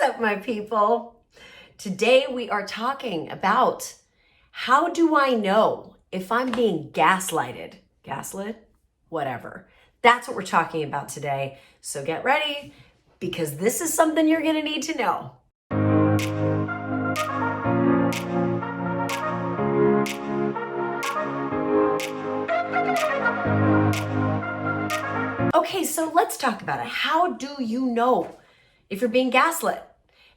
up, my people? Today we are talking about how do I know if I'm being gaslighted? Gaslit? Whatever. That's what we're talking about today. So get ready because this is something you're going to need to know. Okay, so let's talk about it. How do you know if you're being gaslit?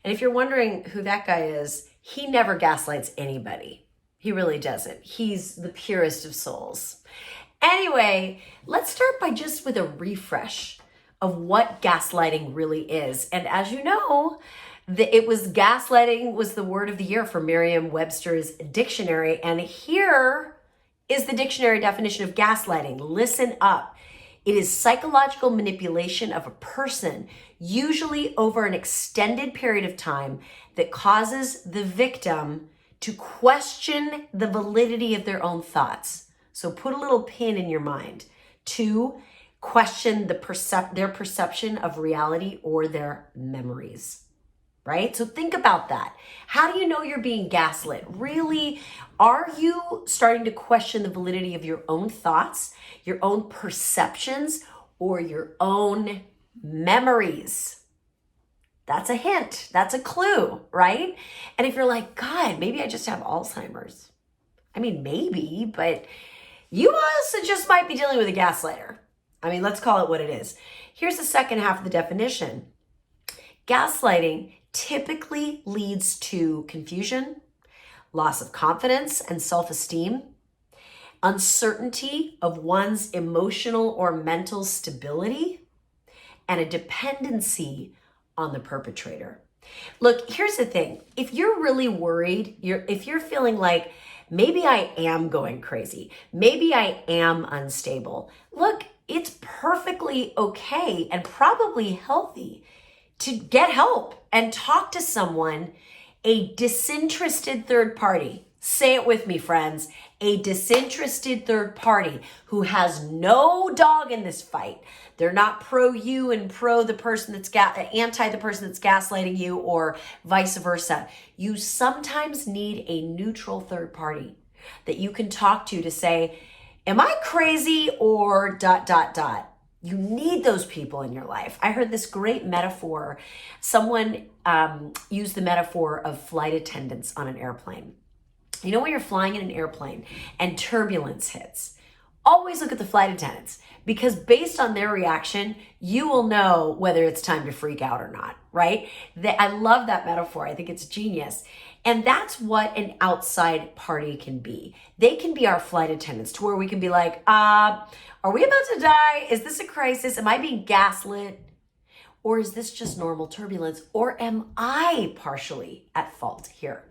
And if you're wondering who that guy is, he never gaslights anybody. He really doesn't. He's the purest of souls. Anyway, let's start by just with a refresh of what gaslighting really is. And as you know, gaslighting was the word of the year for Merriam-Webster's dictionary. And here is the dictionary definition of gaslighting. Listen up. It is psychological manipulation of a person, usually over an extended period of time, that causes the victim to question the validity of their own thoughts. So put a little pin in your mind. 2, question their perception of reality or their memories. Right? So think about that. How do you know you're being gaslit? Really, are you starting to question the validity of your own thoughts, your own perceptions, or your own memories? That's a hint. That's a clue, right? And if you're like, God, maybe I just have Alzheimer's. I mean, maybe, but you also just might be dealing with a gaslighter. I mean, let's call it what it is. Here's the second half of the definition. Gaslighting typically leads to confusion, loss of confidence and self-esteem, uncertainty of one's emotional or mental stability, and a dependency on the perpetrator. Look, here's the thing. If you're really worried, if you're feeling like maybe I am going crazy, maybe I am unstable, look, it's perfectly okay and probably healthy to get help and talk to someone, a disinterested third party. Say it with me, friends. A disinterested third party who has no dog in this fight. They're not pro you and pro the person that's anti the person that's gaslighting you, or vice versa. You sometimes need a neutral third party that you can talk to say, am I crazy or ... You need those people in your life. I heard this great metaphor. Someone used the metaphor of flight attendants on an airplane. You know, when you're flying in an airplane and turbulence hits, always look at the flight attendants, because based on their reaction, you will know whether it's time to freak out or not, right? I love that metaphor. I think it's genius. And that's what an outside party can be. They can be our flight attendants, to where we can be like, are we about to die? Is this a crisis? Am I being gaslit? Or is this just normal turbulence? Or am I partially at fault here?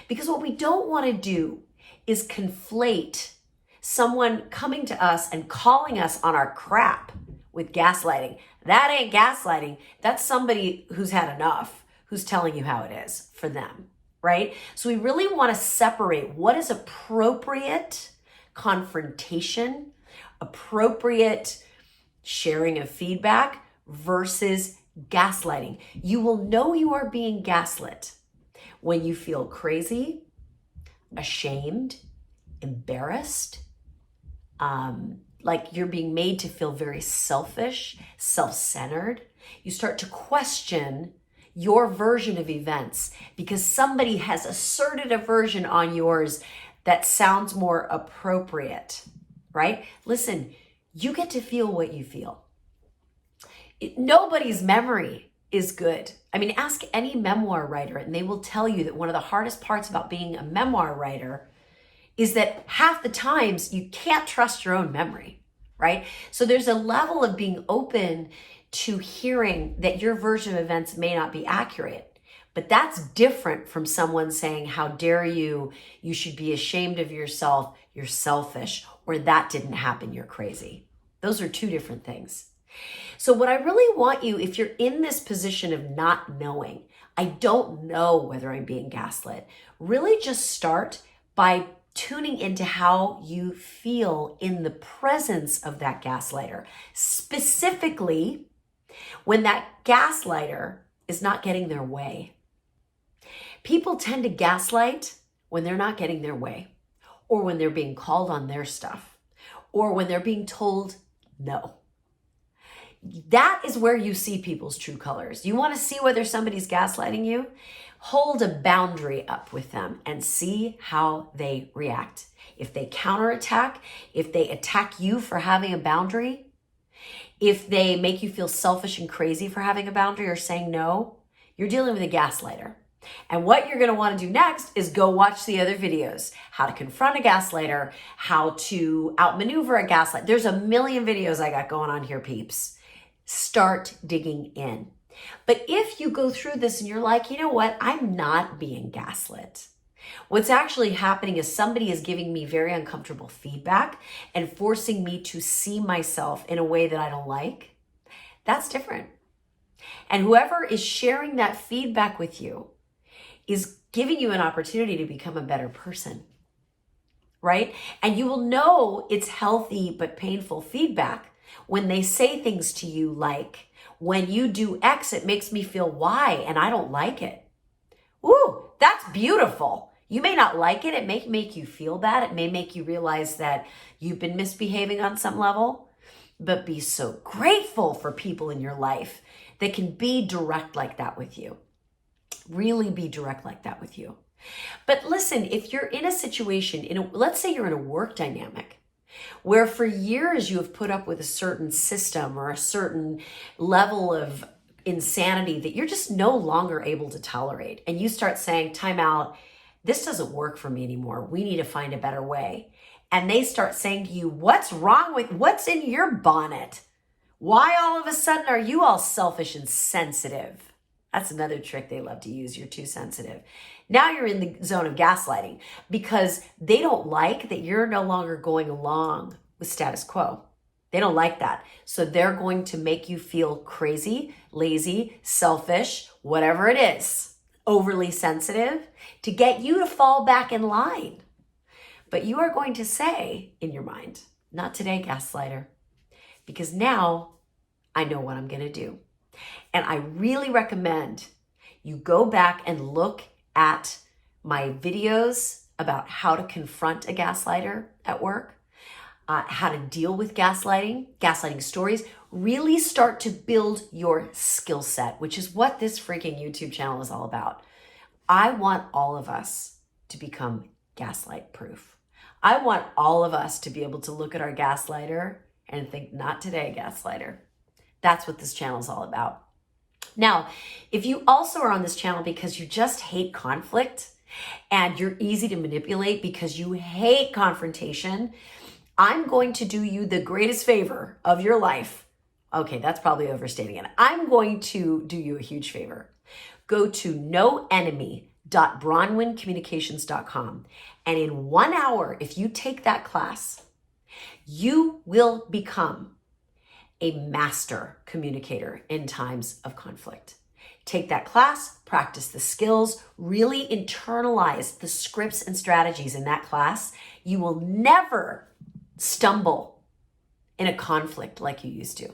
Because what we don't want to do is conflate someone coming to us and calling us on our crap with gaslighting. That ain't gaslighting. That's somebody who's had enough, who's telling you how it is for them, right? So we really want to separate what is appropriate confrontation, appropriate sharing of feedback versus gaslighting. You will know you are being gaslit when you feel crazy, ashamed, embarrassed, like you're being made to feel very selfish, self-centered. You start to question your version of events because somebody has asserted a version on yours that sounds more appropriate, right? Listen, you get to feel what you feel. Nobody's memory is good. I mean, ask any memoir writer and they will tell you that one of the hardest parts about being a memoir writer is that half the times you can't trust your own memory, right? So there's a level of being open to hearing that your version of events may not be accurate. But that's different from someone saying, how dare you, you should be ashamed of yourself, you're selfish, or that didn't happen, you're crazy. Those are two different things. So what I really want you, if you're in this position of not knowing, I don't know whether I'm being gaslit, really just start by tuning into how you feel in the presence of that gaslighter. Specifically, when that gaslighter is not getting their way. People tend to gaslight when they're not getting their way, or when they're being called on their stuff, or when they're being told no. That is where you see people's true colors. You want to see whether somebody's gaslighting you? Hold a boundary up with them and see how they react. If they counterattack, if they attack you for having a boundary, if they make you feel selfish and crazy for having a boundary or saying no, you're dealing with a gaslighter. And what you're going to want to do next is go watch the other videos. How to confront a gaslighter, how to outmaneuver a gaslighter. There's a million videos I got going on here, peeps. Start digging in. But if you go through this and you're like, you know what, I'm not being gaslit. What's actually happening is somebody is giving me very uncomfortable feedback and forcing me to see myself in a way that I don't like. That's different. And whoever is sharing that feedback with you is giving you an opportunity to become a better person, right? And you will know it's healthy but painful feedback when they say things to you like, when you do X, it makes me feel Y, and I don't like it. Ooh, that's beautiful. You may not like it. It may make you feel bad. It may make you realize that you've been misbehaving on some level, but be so grateful for people in your life that can be direct like that with you. Really be direct like that with you. But listen, if you're in a situation, let's say you're in a work dynamic where for years you have put up with a certain system or a certain level of insanity that you're just no longer able to tolerate. And you start saying, time out, this doesn't work for me anymore. We need to find a better way. And they start saying to you, what's in your bonnet? Why all of a sudden are you all selfish and sensitive? That's another trick they love to use. You're too sensitive. Now you're in the zone of gaslighting because they don't like that you're no longer going along with status quo. They don't like that. So they're going to make you feel crazy, lazy, selfish, whatever it is, overly sensitive to get you to fall back in line. But you are going to say in your mind, not today, gaslighter, because now I know what I'm going to do. And I really recommend you go back and look at my videos about how to confront a gaslighter at work, how to deal with gaslighting stories. Really start to build your skill set, which is what this freaking YouTube channel is all about. I want all of us to become gaslight proof. I want all of us to be able to look at our gaslighter and think, not today, gaslighter. That's what this channel is all about. Now, if you also are on this channel because you just hate conflict and you're easy to manipulate because you hate confrontation, I'm going to do you the greatest favor of your life. Okay, that's probably overstating it. I'm going to do you a huge favor. Go to noenemy.bronwyncommunications.com. And in 1 hour, if you take that class, you will become a master communicator in times of conflict. Take that class, practice the skills, really internalize the scripts and strategies in that class. You will never stumble in a conflict like you used to.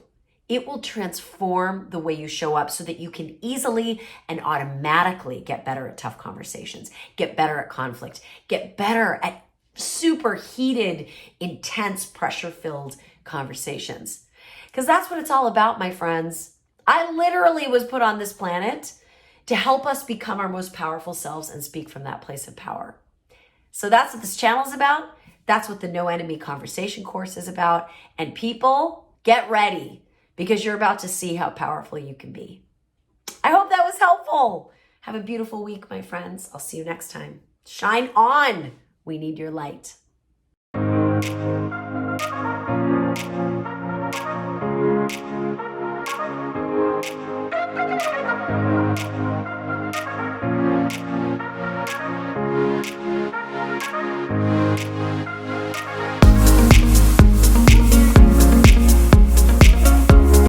It will transform the way you show up so that you can easily and automatically get better at tough conversations, get better at conflict, get better at super heated, intense, pressure-filled conversations. Because that's what it's all about, my friends. I literally was put on this planet to help us become our most powerful selves and speak from that place of power. So that's what this channel is about. That's what the No Enemy Conversation course is about. And people, get ready because you're about to see how powerful you can be. I hope that was helpful. Have a beautiful week, my friends. I'll see you next time. Shine on. We need your light. Thank you.